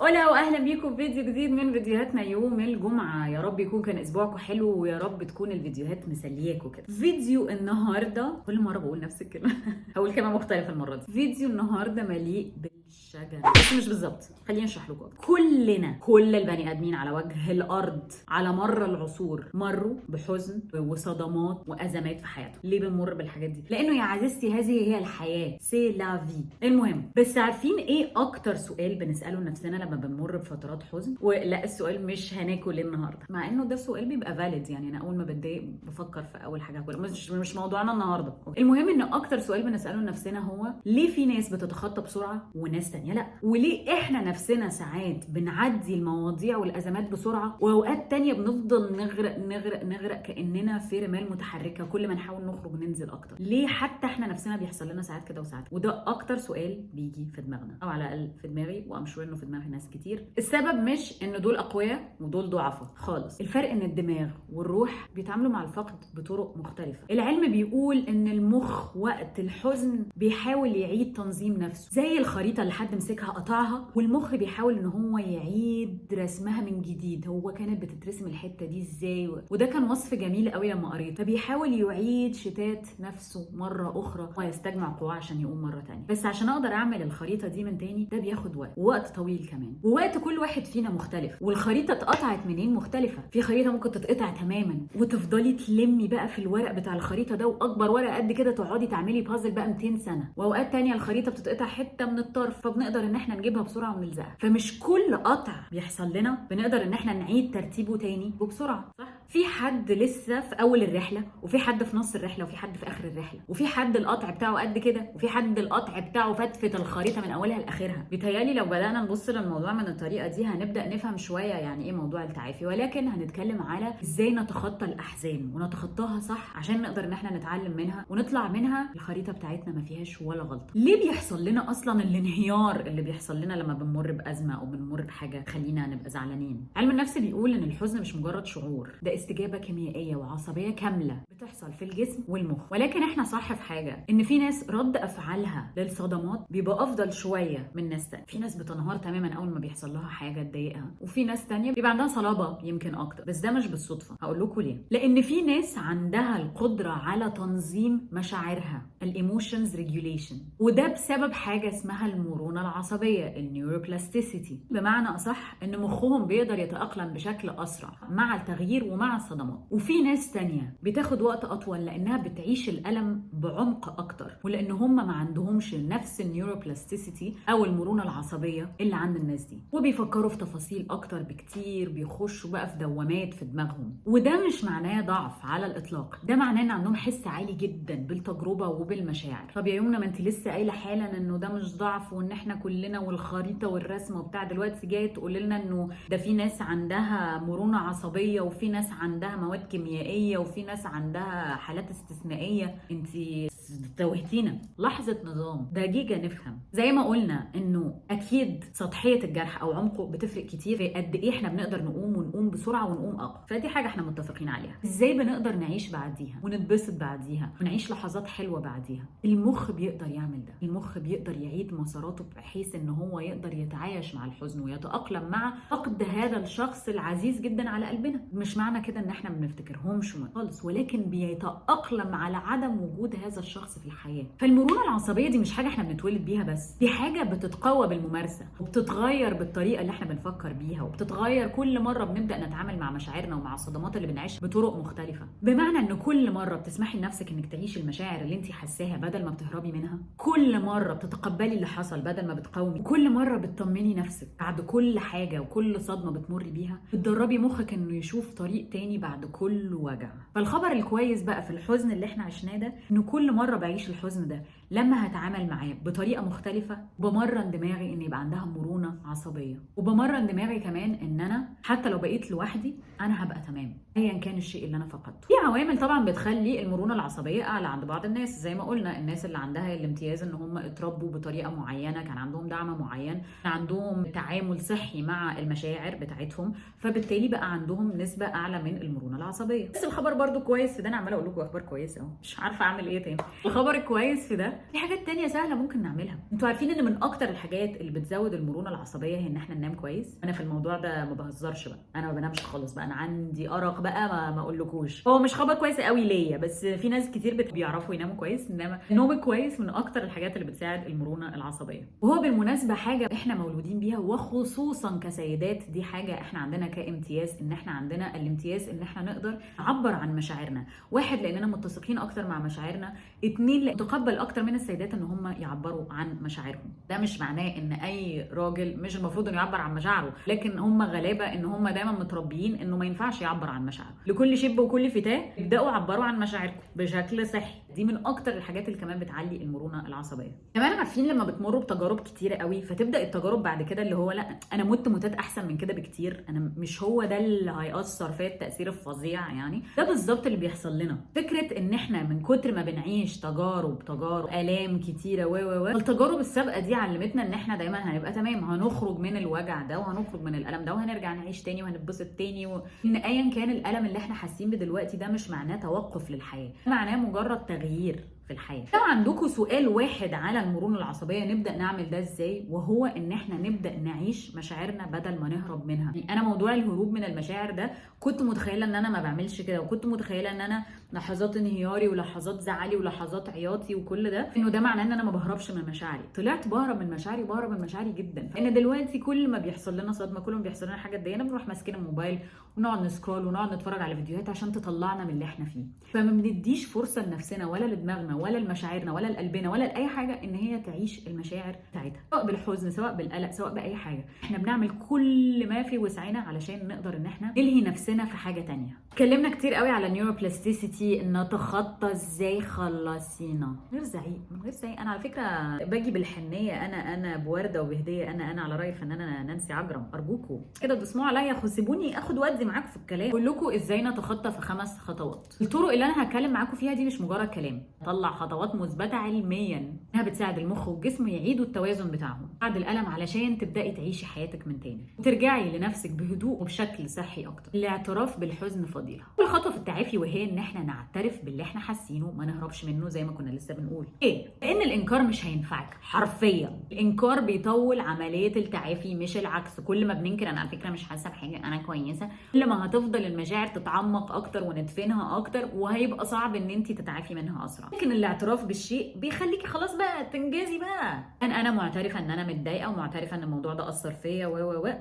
هولا واهلا بيكم في فيديو جديد من فيديوهاتنا يوم الجمعه. يا رب يكون كان اسبوعكم حلو ويا رب تكون الفيديوهات مسلياكم كده. فيديو النهارده كل مره بقول نفس الكلمه هقول كلمه مختلفه المره دي. فيديو النهارده مليء بالشجن، بس مش بالظبط، خليني اشرح لكم. كل البني ادمين على وجه الارض على مر العصور مروا بحزن وصدمات وازمات في حياتهم. ليه بنمر بالحاجات دي؟ لانه يا عزيزتي هذه هي الحياه، سي لا في. المهم، بس عارفين ايه اكتر سؤال بنساله لنفسنا لما بنمر بفترات حزن؟ ولا السؤال مش هناكل ايه النهارده، مع انه ده سؤال بيبقى فاليد. يعني انا اول ما بتضايق بفكر في اول حاجه هاكلها، مش موضوعنا النهارده. المهم ان اكتر سؤال بنساله لنفسنا هو ليه في ناس بتتخطى بسرعه وناس تانية لا؟ وليه احنا نفسنا ساعات بنعدي المواضيع والازمات بسرعه واوقات تانية بنفضل نغرق كاننا في رمال متحركه كل ما نحاول نخرج ننزل اكتر؟ ليه حتى احنا نفسنا بيحصل لنا ساعات كده وساعات؟ وده اكتر سؤال بيجي في دماغنا، او على الاقل في دماغي، وامشور انه في دماغ ناس كتير. السبب مش ان دول اقوياء ودول ضعفاء خالص، الفرق ان الدماغ والروح بيتعاملوا مع الفقد بطرق مختلفه. العلم بيقول ان المخ وقت الحزن بيحاول يعيد تنظيم نفسه، زي الخريطه اللي حد مسكها قطعها والمخ بيحاول ان هو يعيد رسمها من جديد. هو كانت بتترسم الحته دي ازاي؟ وده كان وصف جميل قوي لما قريته. فبيحاول يعيد شتات نفسه مره اخرى ويستجمع قواه عشان يقوم مره تانية. بس عشان اقدر اعمل الخريطه دي من تاني ده بياخد وقت طويل كمان، ووقت كل واحد فينا مختلف. والخريطه اتقطعت منين مختلفه. في خريطه ممكن تتقطع تماما وتفضلي تلمي بقى في الورق بتاع الخريطه ده، واكبر ورقه قد كده تقعدي تعملي بازل بقى 200 سنه. واوقات تانية الخريطه بتتقطع حته من الطرف، فبنقدر ان احنا نجيبها بسرعه ونلزقها. فمش كل قطع بيحصل لنا بنقدر ان احنا نعيد ترتيبه تاني وبسرعه، صح؟ في حد لسه في اول الرحله، وفي حد في نص الرحله، وفي حد في اخر الرحله، وفي حد القطع بتاعه قد كده، وفي حد القطع بتاعه فتفت الخريطه من اولها لاخرها. بيتهيالي لو بدانا نبص للموضوع من الطريقه دي هنبدا نفهم شويه يعني ايه موضوع التعافي. ولكن هنتكلم على ازاي نتخطى الاحزان ونتخطاها صح عشان نقدر ان احنا نتعلم منها ونطلع منها الخريطه بتاعتنا ما فيهاش ولا غلطه. ليه بيحصل لنا اصلا الانهيار اللي بيحصل لنا لما بنمر بازمه او بنمر بحاجه خلينا نبقى زعلانين؟ علم النفس بيقول ان الحزن مش مجرد شعور، ده استجابه كيميائيه وعصبيه كامله بتحصل في الجسم والمخ. ولكن احنا صح في حاجه، ان في ناس رد افعالها للصدمات بيبقى افضل شويه من ناس تانية. في ناس بتنهار تماما اول ما بيحصل لها حاجه تضايقها، وفي ناس تانية بيبقى عندها صلابه يمكن اكتر. بس ده مش بالصدفه، هقول لكم ليه. لان في ناس عندها القدره على تنظيم مشاعرها، الايموشنز ريجوليشن، وده بسبب حاجه اسمها المرونه العصبيه، النيوروبلاستيسيتي. بمعنى اصح ان مخهم بيقدر يتاقلم بشكل اسرع مع التغيير ومع الصدمات. وفي ناس تانية بتاخد وقت اطول لانها بتعيش الالم بعمق اكتر، ولان هم ما عندهمش نفس النيوروبلاستيسيتي او المرونه العصبيه اللي عند الناس دي، وبيفكروا في تفاصيل اكتر بكتير، بيخشوا بقى في دوامات في دماغهم. وده مش معناه ضعف على الاطلاق، ده معناه ان عندهم حس عالي جدا بالتجربه وبالمشاعر. طب يا يمنى، ما انت لسه قايله حالا انه ده مش ضعف وان احنا كلنا والخريطه والرسم وبتاع، دلوقتي جايه تقول لنا انه ده في ناس عندها مرونه عصبيه وفي ناس عندها مواد كيميائيه وفي ناس عندها حالات استثنائيه. انت توهتينا. لحظه نظام دقيقه نفهم. زي ما قلنا انه اكيد سطحيه الجرح او عمقه بتفرق كتير في قد ايه احنا بنقدر نقوم بسرعه ونقوم اقوى. فدي حاجه احنا متفقين عليها. ازاي بنقدر نعيش بعديها ونتبسط بعديها ونعيش لحظات حلوه بعديها؟ المخ بيقدر يعمل ده. المخ بيقدر يعيد مساراته بحيث ان هو يقدر يتعايش مع الحزن ويتاقلم مع فقد هذا الشخص العزيز جدا على قلبنا. مش معنى كده ان احنا ما بنفتكرهمش خالص، ولكن بيتاقلم على عدم وجود هذا الشخص في الحياه. فالمرونه العصبيه دي مش حاجه احنا بنتولد بيها بس، دي حاجه بتتقوى بالممارسه وبتتغير بالطريقه اللي احنا بنفكر بيها، وبتتغير كل مره بنبدا نتعامل مع مشاعرنا ومع الصدمات اللي بنعيشها بطرق مختلفه. بمعنى ان كل مره بتسمحي لنفسك انك تعيشي المشاعر اللي انت حاساها بدل ما بتهربي منها، كل مره بتتقبلي اللي حصل بدل ما بتقاومي، كل مره بتطمني نفسك بعد كل حاجه وكل صدمه بتمري بيها، بتدربي مخك انه يشوف طريق تاني بعد كل وجع. فالخبر الكويس بقى في الحزن اللي احنا عشناه ده، انه كل مره بعيش الحزن ده لما هتعامل معاه بطريقه مختلفه، بمرن دماغي ان يبقى عندها مرونه عصبيه، وبمرن دماغي كمان ان انا حتى لو بقيت لوحدي انا هبقى تمام ايا كان الشيء اللي انا فقدته. في عوامل طبعا بتخلي المرونه العصبيه اعلى عند بعض الناس، زي ما قلنا الناس اللي عندها الامتياز ان هم اتربوا بطريقه معينه، كان عندهم دعم معين، كان عندهم تعامل صحي مع المشاعر بتاعتهم، فبالتالي بقى عندهم نسبه اعلى من المرونه العصبيه. بس الخبر برضو كويس في ده، انا عماله اقول لكم اخبار كويسه اهو، مش عارفه اعمل ايه تاني. الخبر الكويس في ده في حاجات تانية سهله ممكن نعملها. انتوا عارفين ان من اكتر الحاجات اللي بتزود المرونه العصبيه هي ان احنا ننام كويس. انا في الموضوع ده ما بهزرش بقى، انا ما بنامش خالص بقى، انا عندي ارق بقى ما اقولكوش. هو مش خبر كويس قوي ليا، بس في ناس كتير بيعرفوا يناموا كويس. انما النوم كويس من اكتر الحاجات اللي بتساعد المرونه العصبيه. وهو بالمناسبه حاجه احنا مولودين بيها، وخصوصا كسيدات دي حاجه احنا عندنا كامتياز، ان احنا عندنا الامتياز ان احنا نقدر نعبر عن مشاعرنا. واحد، لاننا متسقين اكتر مع مشاعرنا. اتنين، تقبل اكتر من السيدات ان هم يعبروا عن مشاعرهم. ده مش معناه ان اي راجل مش المفروض انه يعبر عن مشاعره، لكن هم غلابه ان هم دايما متربيين انه ما ينفعش يعبر عن مشاعره. لكل شاب وكل فتاه ابداوا عبروا عن مشاعركم بشكل صحي. دي من اكتر الحاجات اللي كمان بتعلي المرونه العصبيه. كمان عارفين لما بتمروا بتجارب كتيره قوي، فتبدا التجارب بعد كده اللي هو لا انا موتات احسن من كده بكتير، انا مش هو ده اللي هيأثر فيا التأثير الفظيع. يعني ده بالظبط اللي بيحصل لنا. فكره ان احنا من كتر ما بنعيش تجارب الام كتيره التجارب السابقه دي علمتنا ان احنا دايما هنبقى تمام، هنخرج من الوجع ده وهنخرج من الالم ده وهنرجع نعيش تاني وهنتبسط تاني. ان ايا كان الالم اللي احنا حاسين بدلوقتي ده مش معناه توقف للحياه، معناه مجرد تغيير في الحياه. لو عندكم سؤال واحد على المرونه العصبيه نبدا نعمل ده ازاي، وهو ان احنا نبدا نعيش مشاعرنا بدل ما نهرب منها. يعني انا موضوع الهروب من المشاعر ده كنت متخيله ان انا ما بعملش كده، وكنت متخيله ان انا لحظات انهياري ولحظات زعلي ولحظات عياطي وكل ده انه ده معناه ان انا ما بهربش من مشاعري. طلعت بهرب من مشاعري، بهرب من مشاعري جدا. فان دلوقتي كل ما بيحصل لنا صدمه، كل ما بيحصل لنا حاجه تضايقنا، بنروح ماسكين الموبايل ونقعد نسكرول ونقعد نتفرج على فيديوهات عشان تطلعنا من اللي احنا فيه. فما بنديش فرصه لنفسنا ولا لدماغنا ولا لمشاعرنا ولا لقلبنا ولا لاي حاجه ان هي تعيش المشاعر بتاعتها، سواء بالحزن سواء بالقلق سواء باي حاجه. احنا بنعمل كل ما في وسعنا علشان نقدر ان احنا نلهي نفسنا في حاجه تانية. اتكلمنا كتير قوي على نيوروبلاستيسيتي، ان نتخطى ازاي خلصينا من غير زعيق من غير زعيق. انا على فكره باجي بالحنيه، انا بورده وبهديه، انا على راي الفنانه نانسي عجرم. ارجوكم كده تسمعوا عليا، سيبوني اخد وادي معاكم في الكلام. اقول لكم ازاي نتخطى في 5 خطوات. الطرق اللي انا هتكلم معاكم فيها دي مش مجرد كلام، طلع خطوات مثبته علميا انها بتساعد المخ والجسم يعيدوا التوازن بتاعهم بعد الالم، علشان تبداي تعيشي حياتك من تاني وترجعي لنفسك بهدوء وبشكل صحي اكتر. الاعتراف بالحزن فضيله. اول خطوه في التعافي وهي ان احنا نعترف باللي احنا حاسينه، ما نهربش منه زي ما كنا لسه بنقول. لان الانكار مش هينفعك حرفيا. الانكار بيطول عمليه التعافي مش العكس. كل ما بننكر انا على فكره مش حاسه بحاجه، انا كويسه، كل ما هتفضل المشاعر تتعمق اكتر وندفنها اكتر، وهيبقى صعب ان انت تتعافي منها اسرع. لكن الاعتراف بالشيء بيخليكي خلاص بقى تنجزي بقى. انا معترفه ان انا متضايقه ومعترفه ان الموضوع ده اثر فيا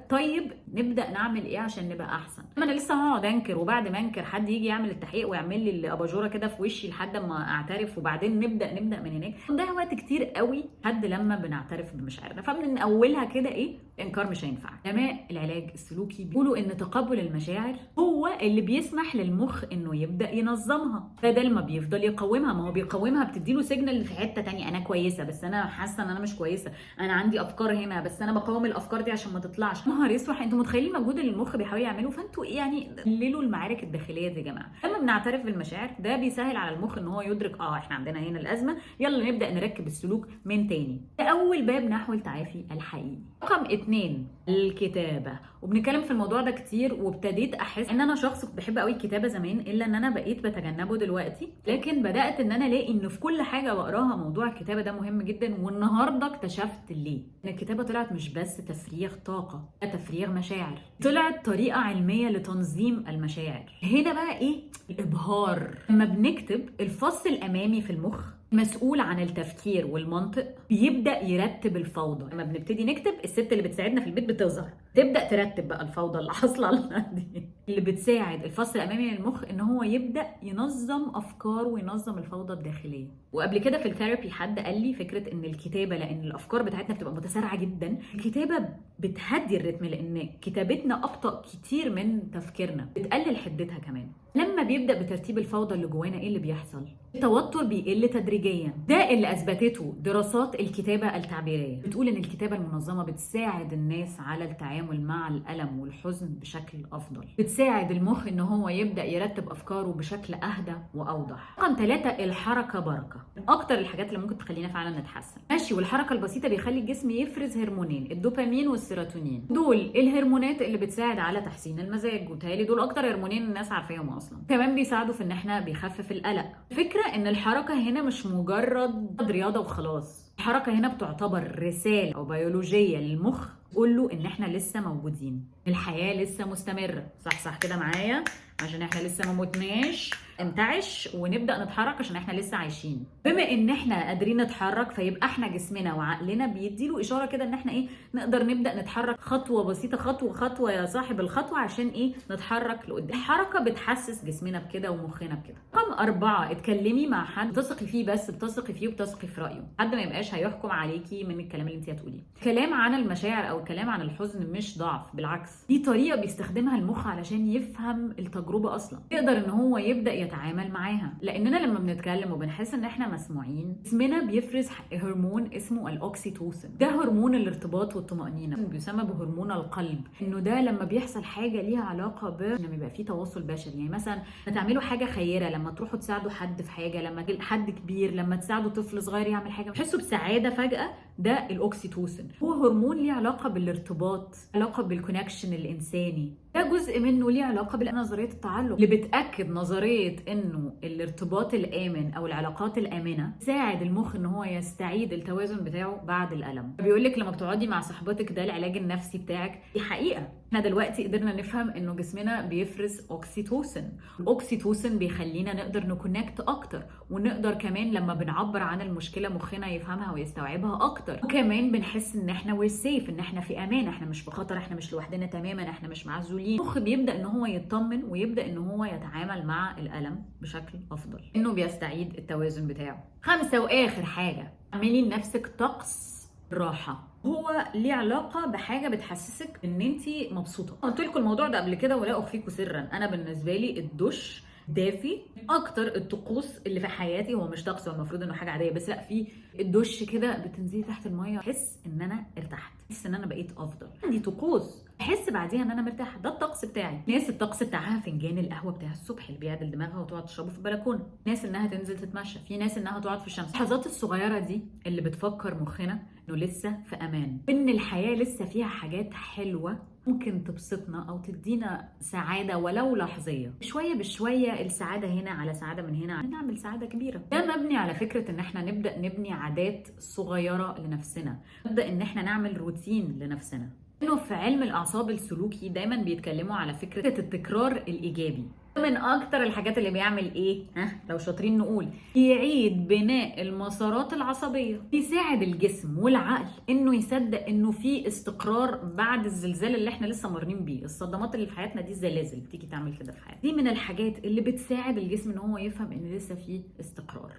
طيب نبدا نعمل ايه عشان نبقى احسن؟ ما انا لسه هقعد انكر، وبعد ما انكر حد يجي يعمل التحقيق ويعمل لي الاباجوره كده في وشي لحد ما اعترف، وبعدين نبدا من هناك. ده وقت كتير قوي لحد لما بنعترف بمشاعرنا. فمن اولها كده الانكار مش هينفع. علماء العلاج السلوكي بيقولوا ان تقبل المشاعر هو اللي بيسمح للمخ انه يبدا ينظمها بدل ما بيفضل يقومها. ما هو بيقومها بتديله سيجنال في حته تانية، انا كويسه بس انا حاسه ان انا مش كويسه، انا عندي افكار هنا بس انا بقاوم الافكار دي عشان ما تطلعش. نهار يسوح، انتوا متخيلين المجهود اللي المخ بيحاول يعمله؟ فانتوا يعني قللوا المعارك الداخليه دي يا جماعه. لما بنعترف بالمشاعر ده بيسهل على المخ ان هو يدرك احنا عندنا هنا الازمه، يلا نبدا نركب السلوك من تاني. ده اول باب نحو التعافي الحقيقي. رقم 2 الكتابه. وبنتكلم في الموضوع ده كتير، وابتديت احس ان انا شخص كنت بحب قوي الكتابه زمان، الا ان انا بقيت بتجنبه دلوقتي. لكن بدات ان انا الاقي ان في كل حاجه بقراها موضوع الكتابه ده مهم جدا. والنهارده اكتشفت ليه ان الكتابه طلعت مش بس تفريغ طاقه، لا تفريغ مشاعر، طلعت طريقه علميه لتنظيم المشاعر. هنا بقى الابهار. لما بنكتب الفص الامامي في المخ مسؤول عن التفكير والمنطق بيبدا يرتب الفوضى. لما بنبتدي نكتب الست اللي بتساعدنا في البيت بتظهر، تبدا ترتب بقى الفوضى اللي حاصله دي، اللي بتساعد الفص الامامي للمخ ان هو يبدا ينظم افكاره وينظم الفوضى الداخليه. وقبل كده في الثيرابي حد قال لي فكره ان الكتابه، لان الافكار بتاعتنا بتبقى متسارعه جدا، الكتابه بتهدي الريتم، لان كتابتنا ابطا كتير من تفكيرنا، بتقلل حدتها كمان. لما بيبدا بترتيب الفوضى اللي جوانا اللي بيحصل؟ التوتر بيقل تدريجيا. ده اللي اثبتته دراسات الكتابه التعبيريه، بتقول ان الكتابه المنظمه بتساعد الناس على التعامل مع الالم والحزن بشكل افضل، بتساعد المخ ان هو يبدا يرتب افكاره بشكل اهدى واوضح. رقم 3 الحركه بركه. من اكتر الحاجات اللي ممكن تخلينا فعلا نتحسن. ماشي، والحركه البسيطه بيخلي الجسم يفرز هرمونين، الدوبامين والسيروتونين. دول الهرمونات اللي بتساعد على تحسين المزاج، وتهيألي دول اكتر هرمونين الناس عارفاهم اصلا. كمان بيساعدوا في ان احنا بيخفف القلق. الفكره ان الحركه هنا مش مجرد رياضه وخلاص، الحركه هنا بتعتبر رساله او بيولوجيه للمخ تقول له ان احنا لسه موجودين، الحياه لسه مستمره. صح كده معايا، عشان احنا لسه ما متناش، انتعش ونبدا نتحرك عشان احنا لسه عايشين. بما ان احنا قادرين نتحرك، فيبقى احنا جسمنا وعقلنا بيديله اشاره كده ان احنا نقدر نبدا نتحرك خطوه بسيطه، خطوه يا صاحب الخطوه، عشان نتحرك لقدام. الحركه بتحسس جسمنا بكده ومخنا بكده. رقم 4، اتكلمي مع حد بتثقي فيه، بس بتثقي فيه وبتثقي في رايه، حد ما يبقاش هيحكم عليكي من الكلام اللي انت هتقوليه. الكلام عن المشاعر او الكلام عن الحزن مش ضعف، بالعكس دي طريقه بيستخدمها المخ علشان يفهم التجربه اصلا، يقدر ان هو يبدا يتعامل معاها. لاننا لما بنتكلم وبنحس ان احنا مسموعين، جسمنا بيفرز هرمون اسمه الاوكسيتوسين. ده هرمون الارتباط والطمانينه، بيسمى بهرمون القلب. انه ده لما بيحصل حاجه ليها علاقه لما يبقى في تواصل بشري، يعني مثلا تعملوا حاجه خيره، لما تروحوا تساعدوا حد في حاجه، لما حد كبير، لما تساعدوا طفل صغير يعمل حاجه، بتحسوا بسعاده فجاه. ده الاوكسيتوسين، هو هرمون ليه علاقه بالارتباط، علاقه بالكونكشن الانساني. ده جزء منه ليه علاقه بنظريه التعلق اللي بتاكد نظريه انه الارتباط الامن او العلاقات الامنه تساعد المخ ان هو يستعيد التوازن بتاعه بعد الالم. بيقول لك لما بتقعدي مع صاحبتك ده العلاج النفسي بتاعك، دي حقيقه. احنا دلوقتي قدرنا نفهم انه جسمنا بيفرز اوكسيتوسين. الاوكسيتوسين بيخلينا نقدر نكونكت اكتر، ونقدر كمان لما بنعبر عن المشكله مخنا يفهمها ويستوعبها اكتر. وكمان بنحس ان احنا وير سيف، ان احنا في امان، احنا مش في خطر، احنا مش لوحدنا تماما، احنا مش معزولين. المخ بيبدا ان هو يطمن ويبدا ان هو يتعامل مع الالم بشكل افضل، انه بيستعيد التوازن بتاعه. 5 واخر حاجه، اعملي لنفسك طقس راحه. هو ليه علاقه بحاجه بتحسسك ان انت مبسوطه. قلت لكم الموضوع ده قبل كده ولا اخفيكم سرا، انا بالنسبه لي الدش دافي اكتر الطقوس اللي في حياتي. هو مش طقس، هو المفروض انه حاجه عاديه، بس لا، في الدش كده بتنزلي تحت الميه احس ان انا ارتحت، احس ان انا بقيت افضل. عندي طقوس احس بعديها ان انا مرتاحه، ده الطقس بتاعي. ناس الطقس بتاعها فنجان القهوه بتاع الصبح اللي بيعدل دماغها وتقعد تشربه في البلكونه، ناس انها تنزل تتمشى، في ناس انها تقعد في الشمس. اللحظات الصغيره دي اللي بتفكر مخنا انه لسه في امان، ان الحياه لسه فيها حاجات حلوه ممكن تبسطنا او تدينا سعاده ولو لحظيه. شويه بشويه السعاده هنا على سعاده من هنا نعمل سعاده كبيره. ده مبني على فكره ان احنا نبدا نبني عادات صغيره لنفسنا، نبدا ان احنا نعمل روتين لنفسنا. انه في علم الاعصاب السلوكي دايما بيتكلموا على فكره التكرار الايجابي. من اكتر الحاجات اللي بيعمل لو شاطرين نقول يعيد بناء المسارات العصبيه، بيساعد الجسم والعقل انه يصدق انه في استقرار بعد الزلزال اللي احنا لسه مارين بيه. الصدمات اللي في حياتنا دي الزلازل بتيجي تعمل كده في حياتنا، دي من الحاجات اللي بتساعد الجسم ان هو يفهم ان لسه في استقرار.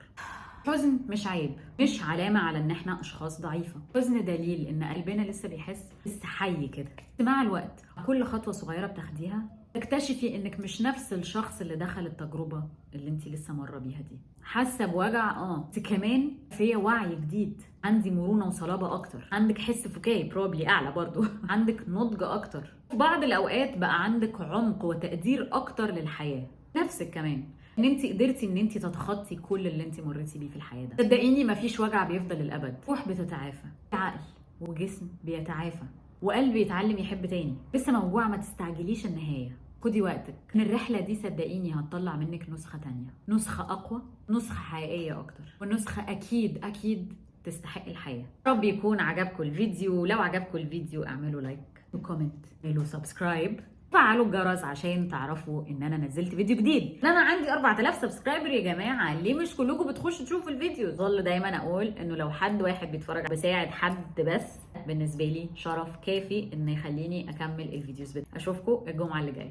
حزن مش عيب، مش علامة على ان احنا اشخاص ضعيفة. حزن دليل ان قلبنا لسه بيحس، لسه حي كده. مع الوقت كل خطوة صغيرة بتاخديها تكتشفي انك مش نفس الشخص اللي دخل التجربة اللي انت لسه مرة بيها دي. حاسة بوجع بس كمان فيا وعي جديد، عندي مرونة وصلابة اكتر، عندك حس فكاهي بروبلي اعلى برضو عندك نضج اكتر، في بعض الاوقات بقى عندك عمق وتقدير اكتر للحياة، نفسك كمان ان انت قدرتي ان انت تتخطي كل اللي انت مريتي بيه في الحياه ده. صدقيني مفيش وجع بيفضل للابد، روح بتتعافى، عقل وجسم بيتعافى، وقلب يتعلم يحب تاني. لسه موجوعه، ما تستعجليش النهايه، خدي وقتك. من الرحله دي صدقيني هتطلع منك نسخه تانية، نسخه اقوى، نسخه حقيقيه اكتر، والنسخه اكيد اكيد تستحق الحياه. رب يكون عجبكم الفيديو. لو عجبكم الفيديو اعملوا لايك وكومنت، اعملوا سبسكرايب، فعلوا الجرس عشان تعرفوا ان انا نزلت فيديو جديد. انا عندي 4000 سبسكرايبر يا جماعه، ليه مش كلكم بتخشوا تشوفوا الفيديو؟ ظل دايما اقول انه لو حد واحد بيتفرج بساعد حد بس، بالنسبه لي شرف كافي ان يخليني اكمل الفيديوز اشوفكم الجمعه اللي جايه.